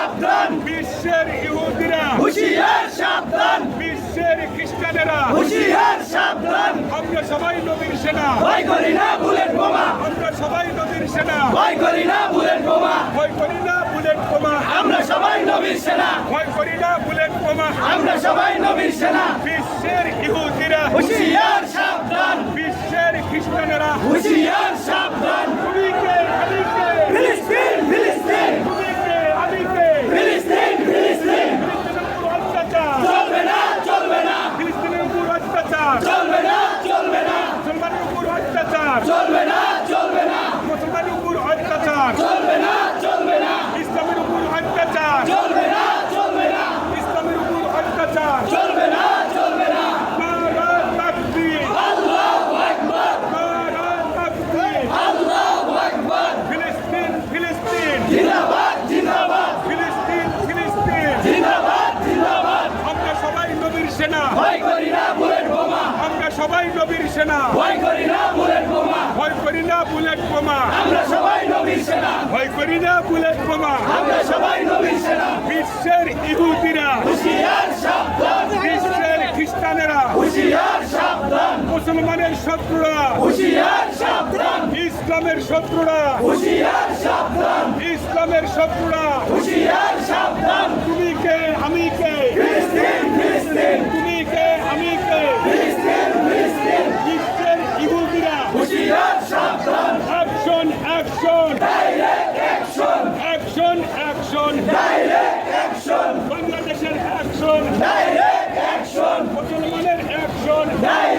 সাবধান বিশ্বের ইহুদিরা হুঁশিয়ার সাবধান বিশ্বের খ্রিস্টানেরা হুঁশিয়ার সাবধান আমরা সবাই নবীর সেনা ভয় করি না বুলেট বোমা আমরা সবাই নবীর সেনা ভয় করি না বুলেট বোমা ভয় করি না বুলেট বোমা আমরা সবাই নবীর সেনা ভয় করি না বুলেট বোমা আমরা সবাই নবীর সেনা বিশ্বের ইহুদিরা হুঁশিয়ার সাবধান বিশ্বের খ্রিস্টানেরা হুঁশিয়ার সাবধান তুমি কে আমি কে ফিলিস্তিন ফিলিস্তিন তুমি কে আমি কে ফিলিস্তিন ফিলিস্তিন ফিলিস্তিনের উপর অত্যাচার চলবে না চলবে না ফিলিস্তিনের উপর অত্যাচার চলবে না চলবে না মুসলমানের উপর অত্যাচার চলবে না চলবে না মুসলমানের উপর অত্যাচার চলবে না চলবে না ইসলামের উপর অত্যাচার চলবে না চলবে না ইসলামের উপর অত্যাচার চলবে না চলবে না নারা তাকবীর আল্লাহু আকবার নারা তাকবীর আল্লাহু আকবার ফিলিস্তিন ফিলিস্তিন জিন্দাবাদ জিন্দাবাদ ফিলিস্তিন ফিলিস্তিন জিন্দাবাদ জিন্দাবাদ আমরা সবাই নবীর সেনা ভয় করি না বুলেট বোমা আমরা সবাই নবীর সেনা ভয় করি না বুলেট বোমা ভয় করি না বুলেট বোমা আমরা সবাই নবীর সেনা ভয় করি না বুলেট বোমা আমরা সবাই নবীর সেনা বিশ্বের ইহুদিরা হুঁশিয়ার সাবধান বিশ্বের খ্রিস্টানেরা হুঁশিয়ার সাবধান মুসলমানের শত্রুরা হুঁশিয়ার সাবধান ইসলামের শত্রুরা হুঁশিয়ার সাবধান ইসলামের শত্রুরা হুঁশিয়ার সাবধান তুমি কে আমি কে ফিলিস্তিন ফিলিস্তিন তুমি কে আমি কে ফিলিস্তিন ফিলিস্তিন বিশ্বের ইহুদিরা হুঁশিয়ার সাবধান action action direct action action action direct action বাংলাদেশের অ্যাকশন ডাইরেক্ট অ্যাকশন মুসলমানের অ্যাকশন ডাইরেক্ট